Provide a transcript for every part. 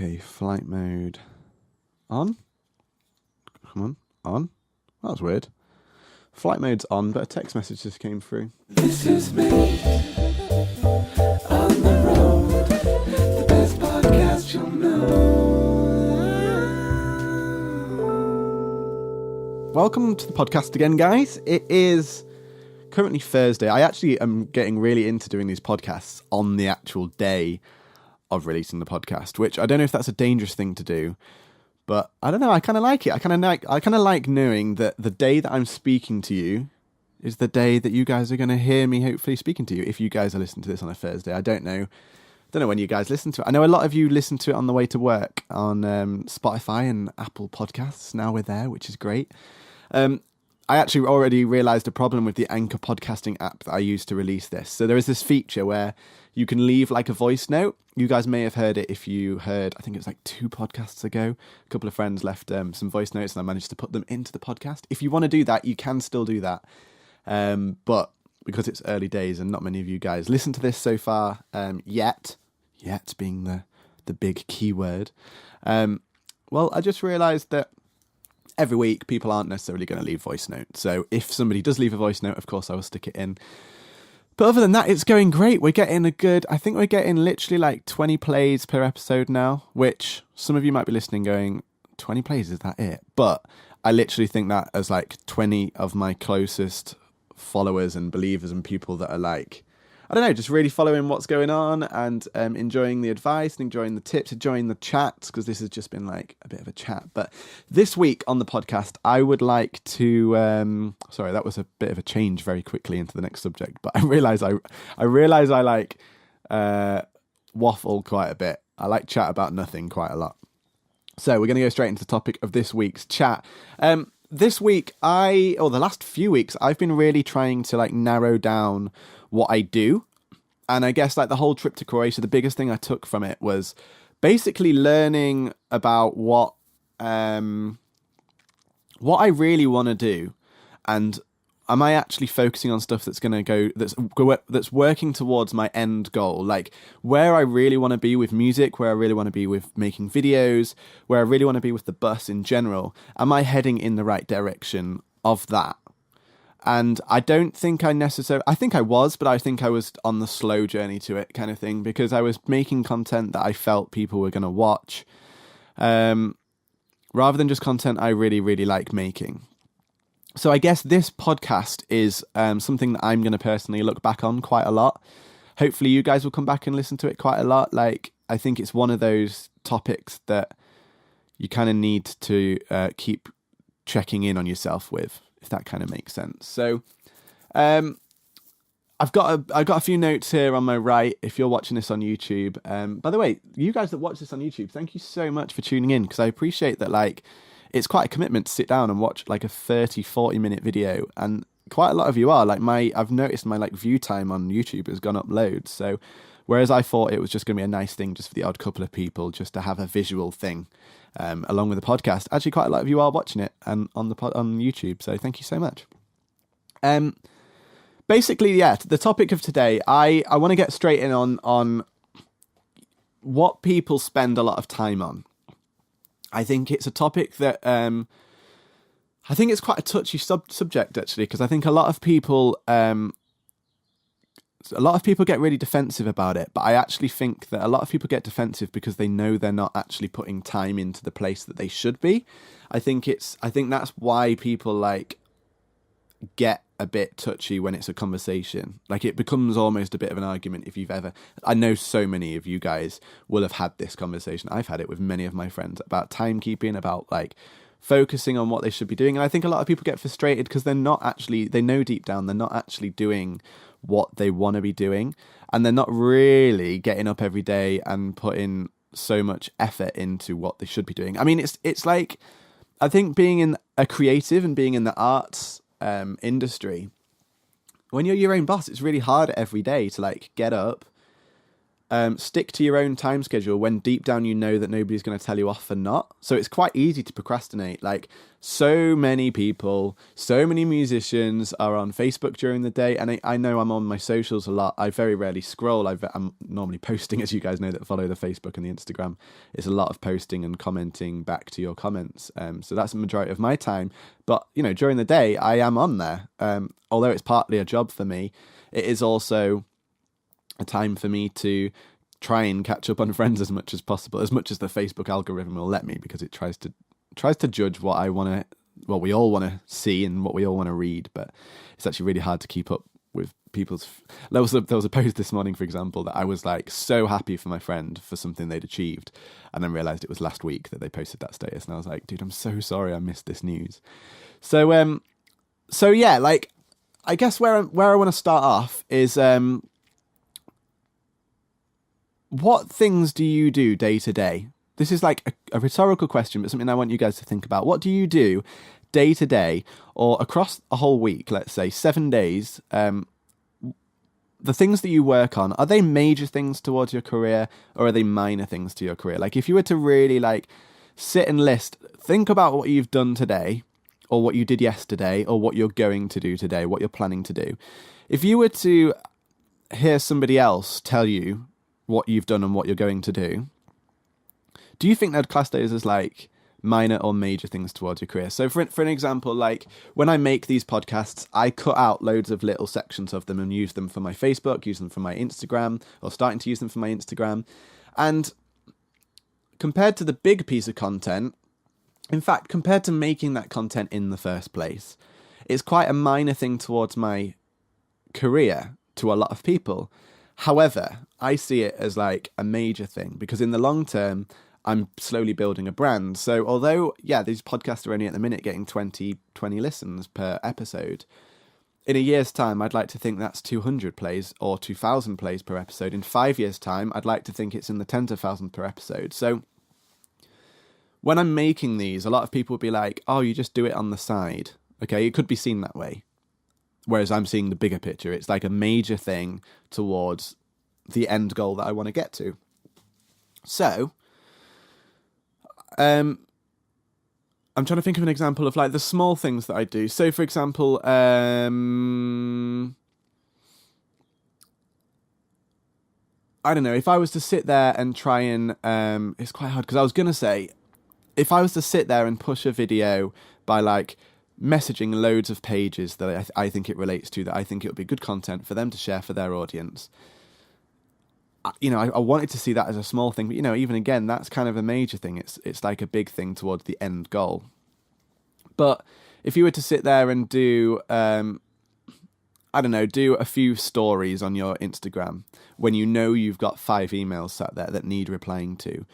Okay, flight mode on. Come on. That was weird. Flight mode's on, but a text message just came through. This is me on the road, the best podcast you'll know. Welcome to the podcast again, guys. It is currently Thursday. I actually am getting really into doing these podcasts on the actual day of releasing the podcast, which I don't know if that's a dangerous thing to do, but I don't know. I kind of like it. I kind of like knowing that the day that I'm speaking to you is the day that you guys are going to hear me hopefully speaking to you. If you guys are listening to this on a Thursday, I don't know when you guys listen to it. I know a lot of you listen to it on the way to work on Spotify and Apple Podcasts. Now we're there, which is great. I actually already realised a problem with the Anchor podcasting app that I used to release this. So there is this feature where you can leave like a voice note. You guys may have heard it if you heard, I think it was like 2 podcasts ago. A couple of friends left some voice notes and I managed to put them into the podcast. If you want to do that, you can still do that. But because it's early days and not many of you guys listen to this so far yet being the big key word. Well, I just realised that every week, people aren't necessarily going to leave voice notes. So if somebody does leave a voice note, of course, I will stick it in. But other than that, it's going great. I think we're getting literally like 20 plays per episode now, which some of you might be listening going, 20 plays, is that it? But I literally think that as like 20 of my closest followers and believers and people that are like, I don't know, just really following what's going on and enjoying the advice and enjoying the tips, enjoying the chats, because this has just been like a bit of a chat. But this week on the podcast, I would like to... sorry, that was a bit of a change very quickly into the next subject, but I realise I like waffle quite a bit. I like chat about nothing quite a lot. So we're going to go straight into the topic of this week's chat. This week, the last few weeks, I've been really trying to like narrow down what I do. And I guess like the whole trip to Croatia, the biggest thing I took from it was basically learning about what I really want to do. And am I actually focusing on stuff that's going to that's working towards my end goal? Like where I really want to be with music, where I really want to be with making videos, where I really want to be with the bus in general. Am I heading in the right direction of that? And I don't think I think I was, but I think I was on the slow journey to it kind of thing, because I was making content that I felt people were going to watch, rather than just content I really, really like making. So I guess this podcast is something that I'm going to personally look back on quite a lot. Hopefully you guys will come back and listen to it quite a lot. Like, I think it's one of those topics that you kind of need to keep checking in on yourself with, if that kind of makes sense. So I've got a few notes here on my right if you're watching this on YouTube. By the way, you guys that watch this on YouTube, thank you so much for tuning in, because I appreciate that. Like, it's quite a commitment to sit down and watch like a 30-40 minute video, and quite a lot of you are. Like I've noticed my like view time on YouTube has gone up loads. So whereas I thought it was just going to be a nice thing just for the odd couple of people just to have a visual thing along with the podcast, actually quite a lot of you are watching it and on YouTube, so thank you so much. Basically, yeah, the topic of today, I want to get straight in on what people spend a lot of time on. I think it's a topic that I think it's quite a touchy subject actually, because I think a lot of people get really defensive about it, but I actually think that a lot of people get defensive because they know they're not actually putting time into the place that they should be. I think that's why people like get a bit touchy when it's a conversation. Like, it becomes almost a bit of an argument. I know so many of you guys will have had this conversation. I've had it with many of my friends about timekeeping, about like focusing on what they should be doing. And I think a lot of people get frustrated because they know deep down they're not actually doing what they want to be doing, and they're not really getting up every day and putting so much effort into what they should be doing. I mean, it's like, I think being in a creative and being in the arts industry, when you're your own boss, it's really hard every day to like get up, stick to your own time schedule when deep down you know that nobody's going to tell you off for not. So it's quite easy to procrastinate. Like, so many people, so many musicians are on Facebook during the day, and I know I'm on my socials a lot. I very rarely scroll. I'm normally posting, as you guys know that follow the Facebook and the Instagram. It's a lot of posting and commenting back to your comments. So that's the majority of my time. But, during the day, I am on there. Although it's partly a job for me, it is also a time for me to try and catch up on friends as much as possible, as much as the Facebook algorithm will let me, because it tries to judge what we all want to see and what we all want to read. But it's actually really hard to keep up with people's. There was a post this morning, for example, that I was like so happy for my friend for something they'd achieved, and then realized it was last week that they posted that status, and I was like, dude, I'm so sorry I missed this news. So yeah, like, I guess where I want to start off is what things do you do day to day? This is like a rhetorical question, but something I want you guys to think about. What do you do day to day or across a whole week, let's say 7 days? The things that you work on, are they major things towards your career, or are they minor things to your career? Like, if you were to really sit and think about what you've done today, or what you did yesterday, or what you're going to do today, what you're planning to do. If you were to hear somebody else tell you what you've done and what you're going to do you think they'd class those as like minor or major things towards your career? So for an example, like when I make these podcasts, I cut out loads of little sections of them and use them for my Facebook, use them for my Instagram, or starting to use them for my Instagram. And compared to the big piece of content, in fact, compared to making that content in the first place, it's quite a minor thing towards my career to a lot of people. However, I see it as like a major thing, because in the long term, I'm slowly building a brand. So although, these podcasts are only at the minute getting 20 listens per episode, in a year's time, I'd like to think that's 200 plays or 2,000 plays per episode. In 5 years' time, I'd like to think it's in the tens of thousands per episode. So when I'm making these, a lot of people will be like, oh, you just do it on the side. Okay, it could be seen that way. Whereas I'm seeing the bigger picture. It's like a major thing towards the end goal that I want to get to. So, I'm trying to think of an example of like the small things that I do. So, for example, I don't know, if I was to sit there and try and, it's quite hard, because I was going to say, if I was to sit there and push a video by like messaging loads of pages that I think it relates to, that I think it would be good content for them to share for their audience, I wanted to see that as a small thing, but even again, that's kind of a major thing. It's like a big thing towards the end goal. But if you were to sit there and do, do a few stories on your Instagram when you've got 5 emails sat there that need replying to,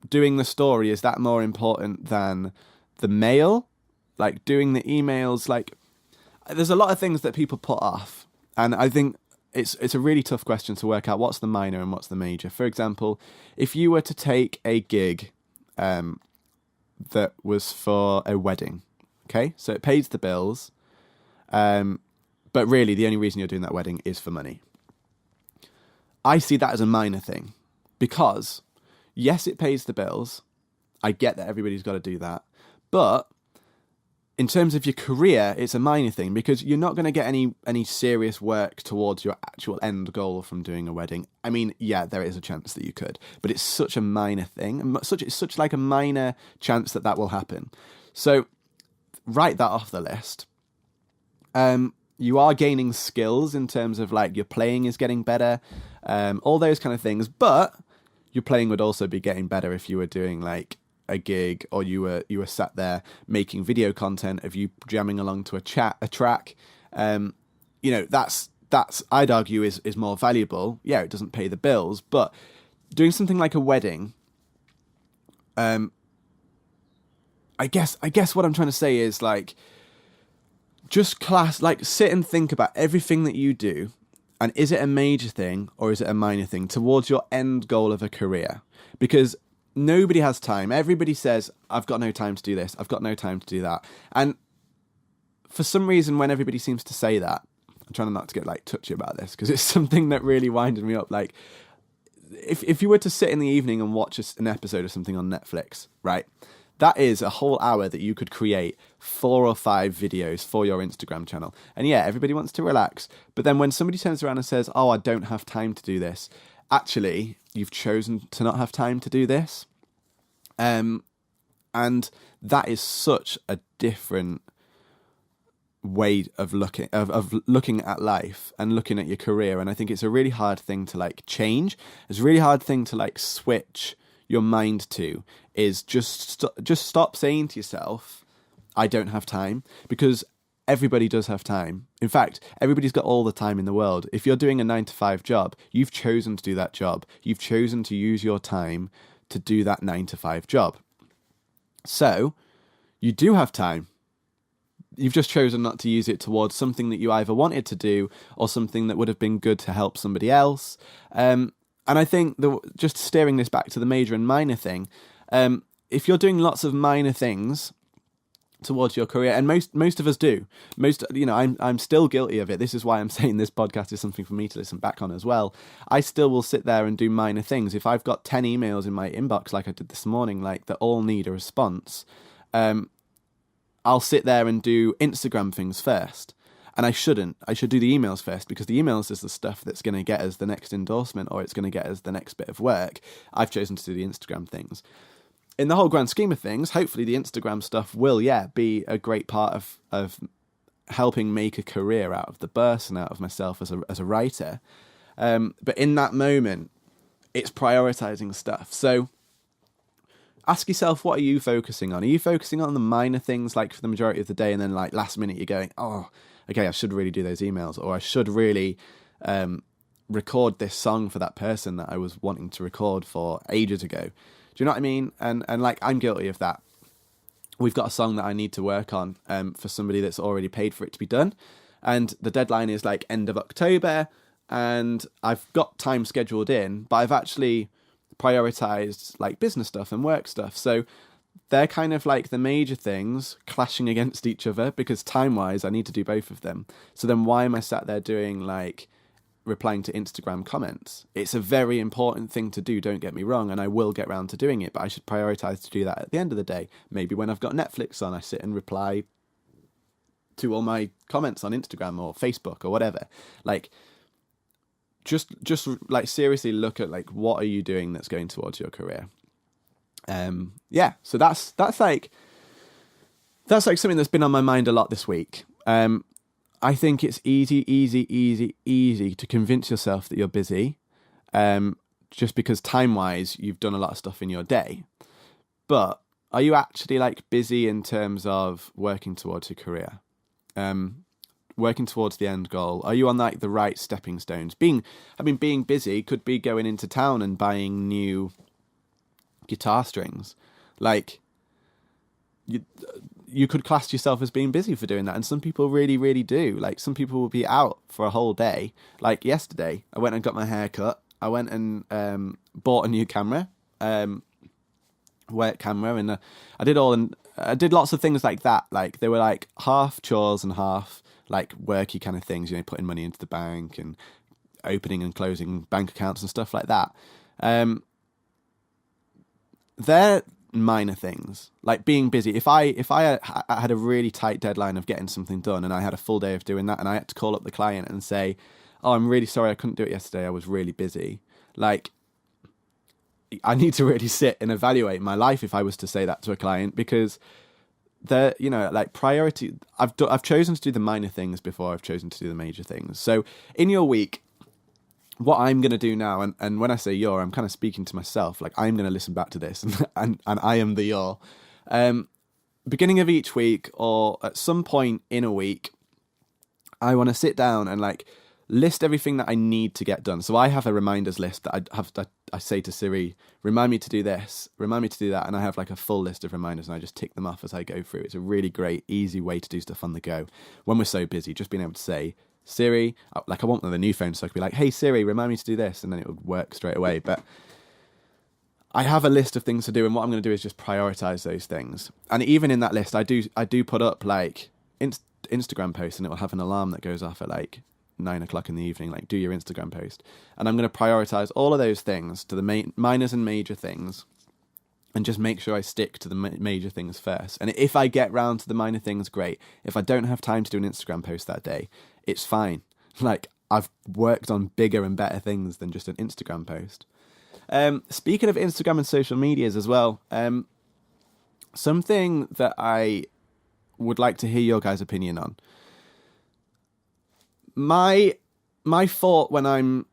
doing the story, is that more important than the mail? Like doing the emails, like there's a lot of things that people put off, and I think it's a really tough question to work out what's the minor and what's the major. For example, if you were to take a gig that was for a wedding, okay, so it pays the bills, but really the only reason you're doing that wedding is for money. I see that as a minor thing, because yes, it pays the bills. I get that everybody's got to do that, but in terms of your career, it's a minor thing, because you're not going to get any serious work towards your actual end goal from doing a wedding. I mean, there is a chance that you could, but it's such a minor thing. It's such like a minor chance that will happen. So write that off the list. You are gaining skills in terms of like your playing is getting better, all those kind of things. But your playing would also be getting better if you were doing like a gig, or you were sat there making video content of you jamming along to a track. That's I'd argue is more valuable. It doesn't pay the bills, but doing something like a wedding, I guess what I'm trying to say is like, just sit and think about everything that you do, and is it a major thing or is it a minor thing towards your end goal of a career? Because nobody has time. Everybody says, I've got no time to do this, I've got no time to do that. And for some reason, when everybody seems to say that, I'm trying not to get like touchy about this, because it's something that really winds me up. Like, if you were to sit in the evening and watch an episode of something on Netflix, right? That is a whole hour that you could create 4 or 5 videos for your Instagram channel. And yeah, everybody wants to relax. But then when somebody turns around and says, oh, I don't have time to do this, actually, you've chosen to not have time to do this. And that is such a different way of looking at life and looking at your career. And I think it's a really hard thing to like change. It's a really hard thing to like switch your mind to, is just stop saying to yourself, I don't have time, because everybody does have time. In fact, everybody's got all the time in the world. If you're doing a 9-to-5 job, you've chosen to do that job. You've chosen to use your time to do that 9-to-5 job. So you do have time. You've just chosen not to use it towards something that you either wanted to do or something that would have been good to help somebody else. And I think just steering this back to the major and minor thing, if you're doing lots of minor things towards your career, and most of us do, I'm still guilty of it. This is why I'm saying this podcast is something for me to listen back on as well. I still will sit there and do minor things. If I've got 10 emails in my inbox, like I did this morning, like that all need a response, I'll sit there and do Instagram things first. And I shouldn't. I should do the emails first, because the emails is the stuff that's going to get us the next endorsement, or it's going to get us the next bit of work. I've chosen to do the Instagram things. In the whole grand scheme of things, hopefully the Instagram stuff will, be a great part of helping make a career out of the burst and out of myself as a writer. But in that moment, it's prioritizing stuff. So ask yourself, what are you focusing on? Are you focusing on the minor things, like for the majority of the day, and then like last minute you're going, oh, okay, I should really do those emails, or I should really record this song for that person that I was wanting to record for ages ago. Do you know what I mean? And like, I'm guilty of that. We've got a song that I need to work on for somebody that's already paid for it to be done. And the deadline is like end of October, and I've got time scheduled in, but I've actually prioritized like business stuff and work stuff. So they're kind of like the major things clashing against each other, because time-wise, I need to do both of them. So then why am I sat there doing like replying to Instagram comments? It's a very important thing to do, don't get me wrong, and I will get round to doing it, but I should prioritize to do that at the end of the day. Maybe when I've got Netflix on, I sit and reply to all my comments on Instagram or Facebook or whatever. Like, just like seriously look at like, what are you doing that's going towards your career? So that's like something that's been on my mind a lot this week. I think it's easy to convince yourself that you're busy, just because time-wise you've done a lot of stuff in your day. But are you actually like busy in terms of working towards your career? Working towards the end goal? Are you on like the right stepping stones? Being busy could be going into town and buying new guitar strings. Like, you could class yourself as being busy for doing that, and some people really, really do. Like, some people will be out for a whole day. Like yesterday, I went and got my hair cut. I went and bought a new camera, work camera, and I did lots of things like that. Like, they were like half chores and half like worky kind of things, putting money into the bank and opening and closing bank accounts and stuff like that. They're minor things, like being busy. If I had a really tight deadline of getting something done, and I had a full day of doing that, and I had to call up the client and say, oh, I'm really sorry I couldn't do it yesterday, I was really busy. Like, I need to really sit and evaluate my life if I was to say that to a client, because they're, like, priority. I've chosen to do the minor things before I've chosen to do the major things. So in your week, what I'm going to do now, and when I say you're, I'm kind of speaking to myself, like I'm going to listen back to this, and I am the you're. Beginning of each week, or at some point in a week, I want to sit down and like list everything that I need to get done. So I have a reminders list that I say to Siri, remind me to do this, remind me to do that, and I have like a full list of reminders, and I just tick them off as I go through. It's a really great, easy way to do stuff on the go when we're so busy. Just being able to say, Siri, like I want one of the new phones, so I could be like, hey Siri, remind me to do this, and then it would work straight away. But I have a list of things to do, and what I'm going to do is just prioritize those things. And even in that list, I do put up like Instagram posts, and it will have an alarm that goes off at like 9 o'clock in the evening, like do your Instagram post. And I'm going to prioritize all of those things to the minors and major things, and just make sure I stick to the major things first. And if I get round to the minor things, great. If I don't have time to do an Instagram post that day, it's fine. Like, I've worked on bigger and better things than just an Instagram post. Speaking of Instagram and social medias as well, something that I would like to hear your guys' opinion on. My thought when I'm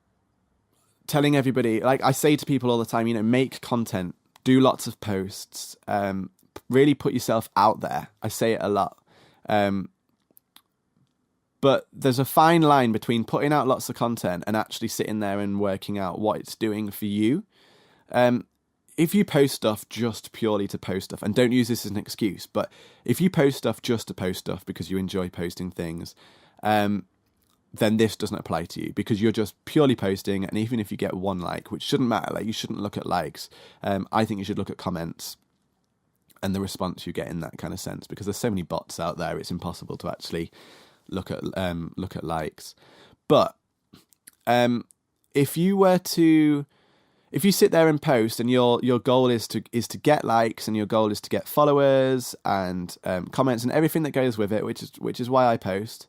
telling everybody, like I say to people all the time, you know, make content, do lots of posts, really put yourself out there. I say it a lot. But there's a fine line between putting out lots of content and actually sitting there and working out what it's doing for you. If you post stuff just purely to post stuff, and don't use this as an excuse, but if you post stuff just to post stuff because you enjoy posting things, then this doesn't apply to you, because you're just purely posting. And even if you get one like, which shouldn't matter, like you shouldn't look at likes. I think you should look at comments and the response you get in that kind of sense, because there's so many bots out there, it's impossible to actually look at likes. But if you sit there and post, and your goal is to get likes, and your goal is to get followers and comments and everything that goes with it, which is why I post.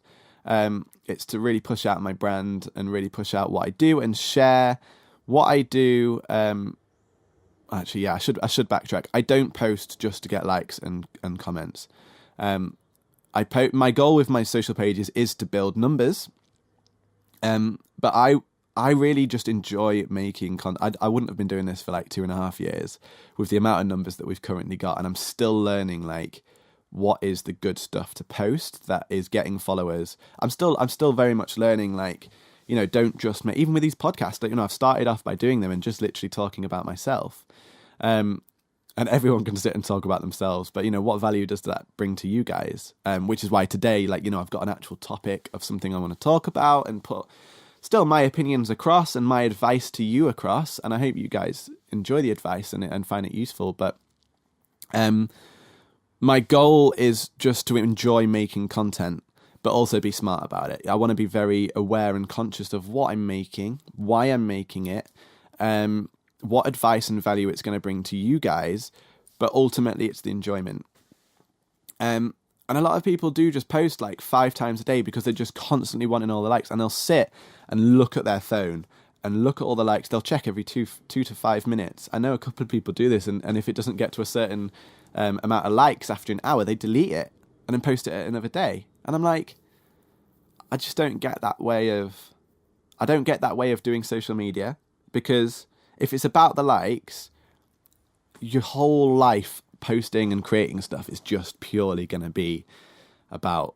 It's to really push out my brand and really push out what I do and share what I do. Actually, yeah, I should backtrack. I don't post just to get likes and comments. My goal with my social pages is to build numbers. But I really just enjoy making content. I wouldn't have been doing this for like 2.5 years with the amount of numbers that we've currently got, and I'm still learning like what is the good stuff to post that is getting followers. I'm still very much learning, like, you know, don't just make, even with these podcasts, like, you know, I've started off by doing them and just literally talking about myself. And everyone can sit and talk about themselves, but, you know, what value does that bring to you guys? Which is why today, like, you know, I've got an actual topic of something I want to talk about and put still my opinions across and my advice to you across. And I hope you guys enjoy the advice and find it useful. But my goal is just to enjoy making content, but also be smart about it. I want to be very aware and conscious of what I'm making, why I'm making it, what advice and value it's going to bring to you guys, but ultimately it's the enjoyment. And a lot of people do just post like 5 times a day because they're just constantly wanting all the likes, and they'll sit and look at their phone and look at all the likes. They'll check every 2 to 5 minutes. I know a couple of people do this, and if it doesn't get to a certain amount of likes after an hour, they delete it and then post it another day. And I'm like, I just don't get that way of doing social media, because if it's about the likes, your whole life posting and creating stuff is just purely going to be about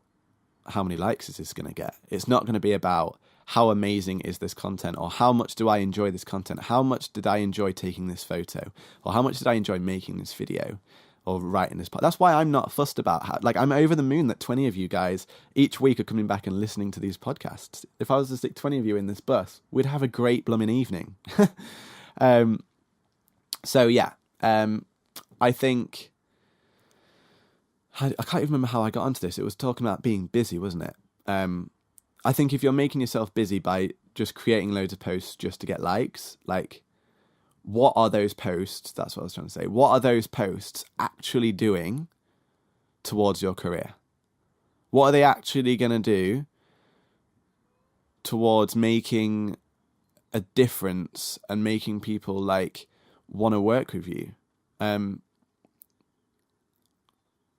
how many likes is this going to get. It's not going to be about how amazing is this content, or how much do I enjoy this content, how much did I enjoy taking this photo, or how much did I enjoy making this video or writing this part. That's why I'm not fussed about how, like, I'm over the moon that 20 of you guys each week are coming back and listening to these podcasts. If I was to stick 20 of you in this bus, we'd have a great blooming evening. So yeah, I think, I can't even remember how I got onto this. It was talking about being busy, wasn't it? I think if you're making yourself busy by just creating loads of posts just to get likes, like, what are those posts? That's what I was trying to say. What are those posts actually doing towards your career? What are they actually going to do towards making a difference and making people like want to work with you?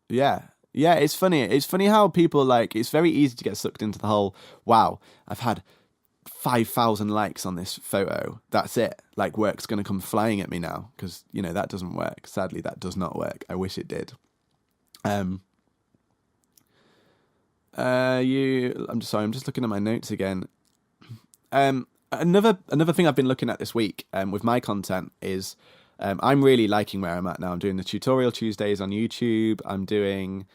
Yeah, it's funny. It's funny how people, like, it's very easy to get sucked into the whole, wow, I've had 5,000 likes on this photo. That's it. Like, work's going to come flying at me now, because, you know, that doesn't work. Sadly, that does not work. I wish it did. I'm just looking at my notes again. Another thing I've been looking at this week with my content is I'm really liking where I'm at now. I'm doing the tutorial Tuesdays on YouTube. I'm doing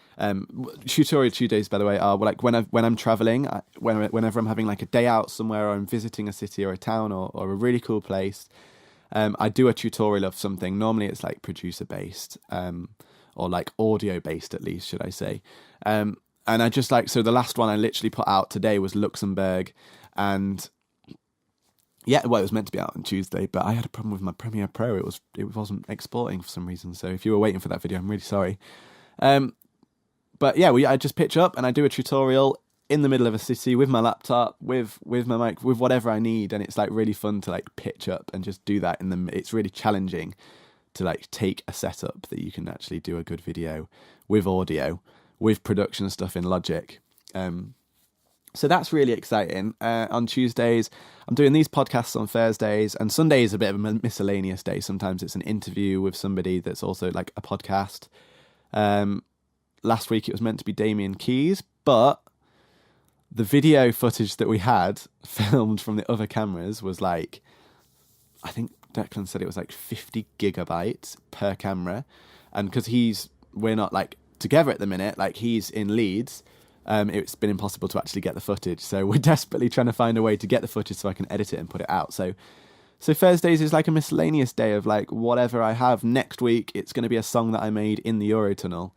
tutorial Tuesdays, by the way, are like when I'm traveling, whenever I'm having like a day out somewhere, or I'm visiting a city or a town or a really cool place. I do a tutorial of something. Normally it's like producer based, or like audio based, at least, should I say. And I just like, so the last one I literally put out today was Luxembourg. And yeah, well, it was meant to be out on Tuesday, but I had a problem with my Premiere Pro. It wasn't exporting for some reason. So if you were waiting for that video, I'm really sorry. But yeah, I just pitch up and I do a tutorial in the middle of a city with my laptop, with my mic, with whatever I need, and it's like really fun to like pitch up and just do that. It's really challenging to like take a setup that you can actually do a good video with audio, with production stuff in Logic. So that's really exciting. On Tuesdays, I'm doing these podcasts on Thursdays, and Sunday is a bit of a miscellaneous day. Sometimes it's an interview with somebody that's also like a podcast. Last week it was meant to be Damien Keys, but the video footage that we had filmed from the other cameras was like, I think Declan said it was like 50 gigabytes per camera. And because we're not like together at the minute, like he's in Leeds, it's been impossible to actually get the footage. So we're desperately trying to find a way to get the footage so I can edit it and put it out. So Thursdays is like a miscellaneous day of like whatever I have. Next week, it's going to be a song that I made in the Eurotunnel,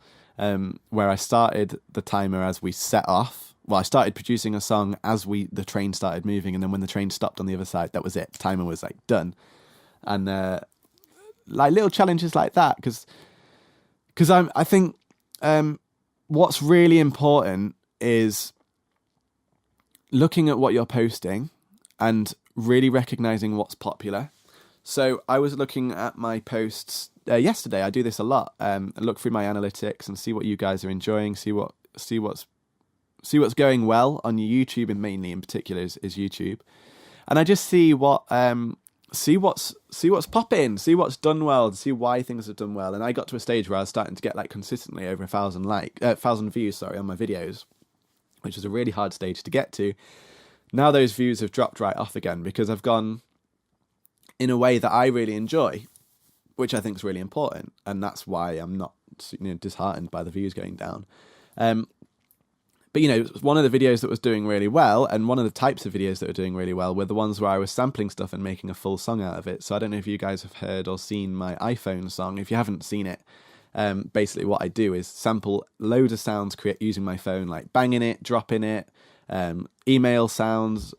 where I started the timer as we set off. Well, I started producing a song as the train started moving, and then when the train stopped on the other side, that was it. The timer was like done. And like little challenges like that, because I think what's really important is looking at what you're posting and really recognizing what's popular. So I was looking at my posts yesterday. I do this a lot. I look through my analytics and see what you guys are enjoying, see what's going well on your YouTube, and mainly in particular is YouTube. And I just see what's popping, see what's done well, see why things have done well. And I got to a stage where I was starting to get like consistently over 1,000 views, on my videos, which was a really hard stage to get to. Now those views have dropped right off again because I've gone in a way that I really enjoy, which I think is really important. And that's why I'm not disheartened by the views going down. But, one of the videos that was doing really well, and one of the types of videos that were doing really well, were the ones where I was sampling stuff and making a full song out of it. So I don't know if you guys have heard or seen my iPhone song. If you haven't seen it, basically what I do is sample loads of sounds using my phone, like banging it, dropping it, email sounds,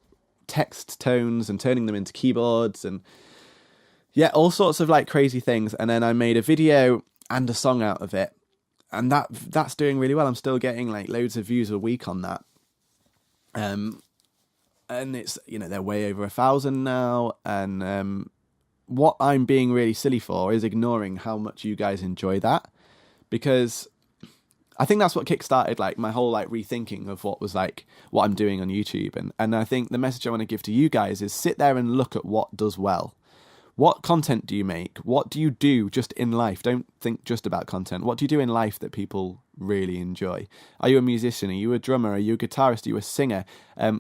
text tones, and turning them into keyboards, and yeah, all sorts of like crazy things. And then I made a video and a song out of it. And that's doing really well. I'm still getting like loads of views a week on that. And it's, they're way over 1,000 now. And what I'm being really silly for is ignoring how much you guys enjoy that. Because I think that's what kickstarted like my whole like rethinking of what I'm doing on YouTube. And I think the message I want to give to you guys is sit there and look at what does well. What content do you make? What do you do just in life? Don't think just about content. What do you do in life that people really enjoy? Are you a musician? Are you a drummer? Are you a guitarist? Are you a singer?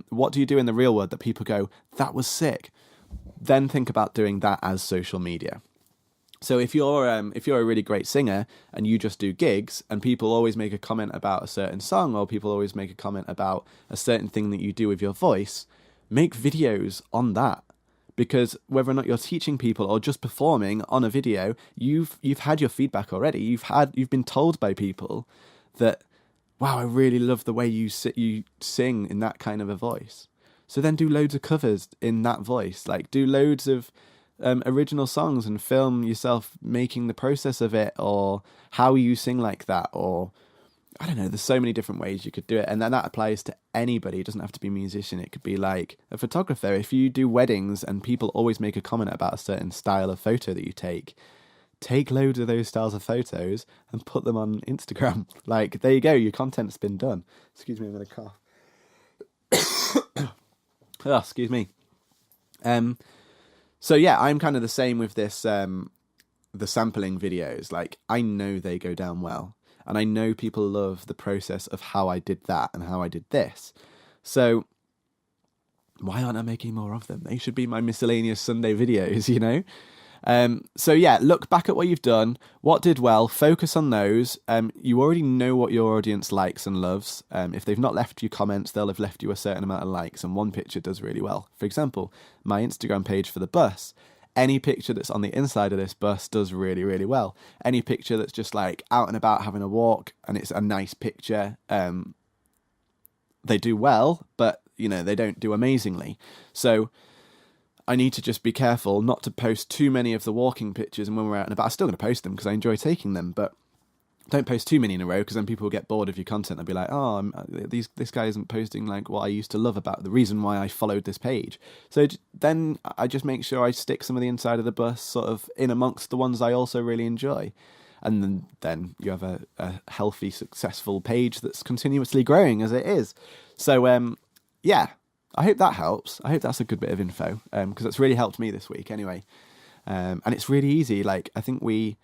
What do you do in the real world that people go, that was sick? Then think about doing that as social media. So if you're a really great singer and you just do gigs and people always make a comment about a certain song, or people always make a comment about a certain thing that you do with your voice, make videos on that. Because whether or not you're teaching people or just performing on a video, you've had your feedback already. You've been told by people that, wow, I really love the way you sing in that kind of a voice. So then do loads of covers in that voice. Like do loads of original songs and film yourself making the process of it, or how you sing like that, or I don't know, there's so many different ways you could do it. And then that applies to anybody. It doesn't have to be a musician. It could be like a photographer. If you do weddings and people always make a comment about a certain style of photo that you take loads of those styles of photos and put them on Instagram. Like, there you go. Your content's been done. Excuse me, I'm going to cough. Oh, excuse me. So yeah, I'm kind of the same with this, the sampling videos. Like, I know they go down well. And I know people love the process of how I did that and how I did this. So why aren't I making more of them? They should be my miscellaneous Sunday videos, So yeah, look back at what you've done, what did well, focus on those. You already know what your audience likes and loves. If they've not left you comments, they'll have left you a certain amount of likes, and one picture does really well. For example, my Instagram page for the bus. Any picture that's on the inside of this bus does really, really well. Any picture that's just like out and about having a walk and it's a nice picture, they do well. But, they don't do amazingly. So I need to just be careful not to post too many of the walking pictures, and when we're out and about, I'm still going to post them because I enjoy taking them, but don't post too many in a row, because then people will get bored of your content. They'll be like, oh, this guy isn't posting like what I used to love about the reason why I followed this page. So then I just make sure I stick some of the inside of the bus sort of in amongst the ones I also really enjoy. And then you have a healthy, successful page that's continuously growing as it is. So, yeah, I hope that helps. I hope that's a good bit of info, because it's really helped me this week anyway. And it's really easy. Like, I think we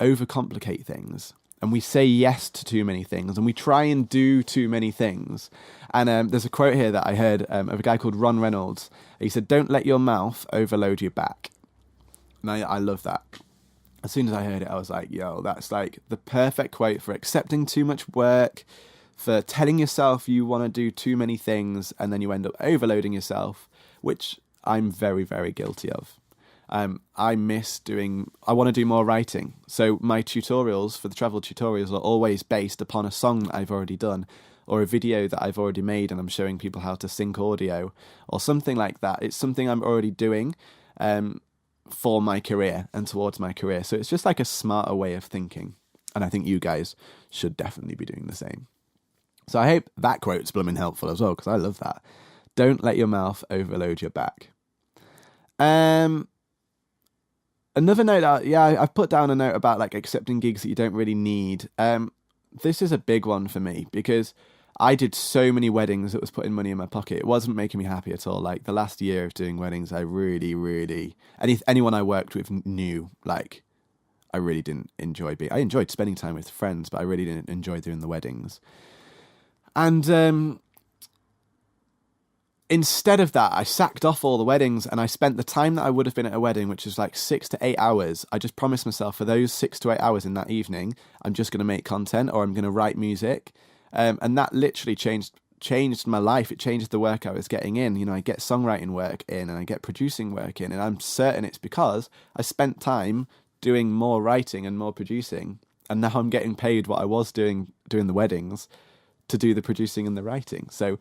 overcomplicate things, and we say yes to too many things, and we try and do too many things. And there's a quote here that I heard of a guy called Ron Reynolds. He said, "Don't let your mouth overload your back." And I love that. As soon as I heard it, I was like, yo, that's like the perfect quote for accepting too much work, for telling yourself you want to do too many things, and then you end up overloading yourself, which I'm very, very guilty of. I want to do more writing. So my tutorials for the travel tutorials are always based upon a song that I've already done, or a video that I've already made, and I'm showing people how to sync audio or something like that. It's something I'm already doing for my career and towards my career. So it's just like a smarter way of thinking. And I think you guys should definitely be doing the same. So I hope that quote's blooming helpful as well, because I love that. Don't let your mouth overload your back. Another note I've put down a note about like accepting gigs that you don't really need. This is a big one for me, because I did so many weddings that was putting money in my pocket. It wasn't making me happy at all. Like the last year of doing weddings, I really, really, anyone I worked with knew, like, I really didn't enjoy I enjoyed spending time with friends, but I really didn't enjoy doing the weddings. And instead of that, I sacked off all the weddings, and I spent the time that I would have been at a wedding, which is like 6 to 8 hours. I just promised myself for those 6 to 8 hours in that evening, I'm just going to make content, or I'm going to write music. And that literally changed my life. It changed the work I was getting in. I get songwriting work in, and I get producing work in, and I'm certain it's because I spent time doing more writing and more producing, and now I'm getting paid what I was doing the weddings to do the producing and the writing. So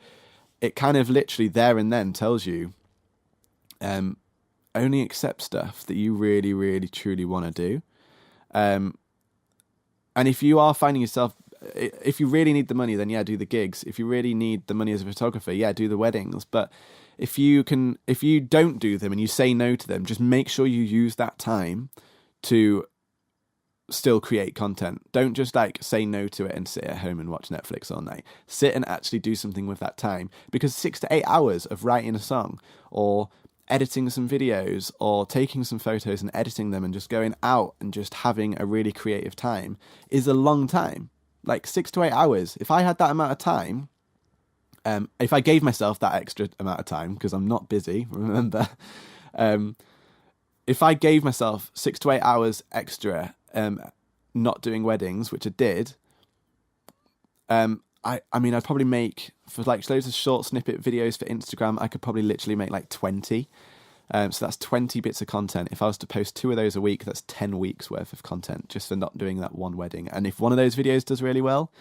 it kind of literally there and then tells you only accept stuff that you really, really, truly want to do. And if you are finding yourself, if you really need the money, then yeah, do the gigs. If you really need the money as a photographer, yeah, do the weddings. But if you don't do them and you say no to them, just make sure you use that time to still create content. Don't just like say no to it and sit at home and watch Netflix all night. Sit and actually do something with that time, because 6 to 8 hours of writing a song, or editing some videos, or taking some photos and editing them and just going out and just having a really creative time is a long time. Like 6 to 8 hours. If I had that amount of time, if I gave myself that extra amount of time, because I'm not busy, remember, if I gave myself 6 to 8 hours extra, not doing weddings, which I did, I mean, I'd probably make, for like loads of short snippet videos for Instagram, I could probably literally make like 20. So that's 20 bits of content. If I was to post 2 of those a week, that's 10 weeks worth of content just for not doing that one wedding. And if one of those videos does really well,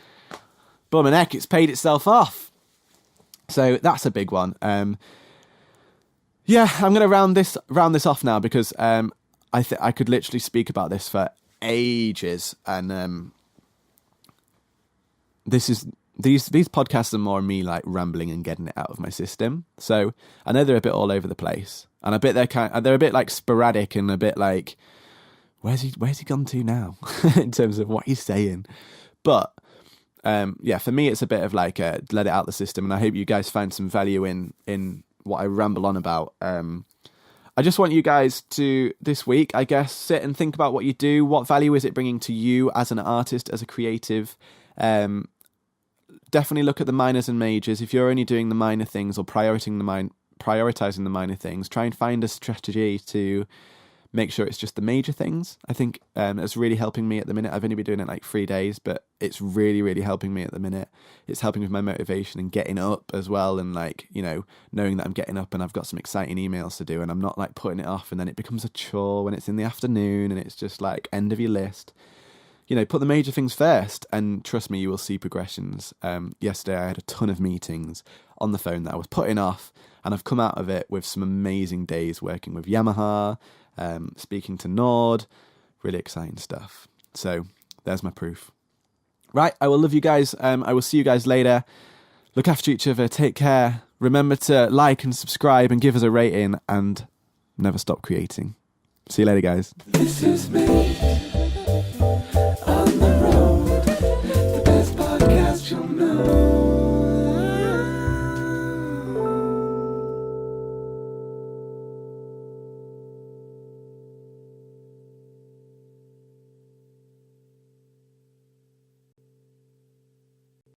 bum and heck, it's paid itself off. So that's a big one. Yeah, I'm going to round this off now, because I could literally speak about this for ages. And these podcasts are more me like rambling and getting it out of my system. So I know they're a bit all over the place, and they're a bit like sporadic, and a bit like, where's he gone to now in terms of what he's saying. But yeah, for me it's a bit of like let it out the system, and I hope you guys find some value in what I ramble on about. I just want you guys to, this week, I guess, sit and think about what you do. What value is it bringing to you as an artist, as a creative? Definitely look at the minors and majors. If you're only doing the minor things, or prioritizing the minor things, try and find a strategy to make sure it's just the major things. I think it's really helping me at the minute. I've only been doing it like 3 days, but it's really, really helping me at the minute. It's helping with my motivation and getting up as well, and like, knowing that I'm getting up and I've got some exciting emails to do, and I'm not like putting it off, and then it becomes a chore when it's in the afternoon and it's just like end of your list. Put the major things first, and trust me, you will see progressions. Yesterday I had a ton of meetings on the phone that I was putting off, and I've come out of it with some amazing days working with Yamaha, speaking to Nord, really exciting stuff. So there's my proof. Right, I will love you guys. I will see you guys later. Look after each other. Take care. Remember to like and subscribe and give us a rating, and never stop creating. See you later, guys. This is me.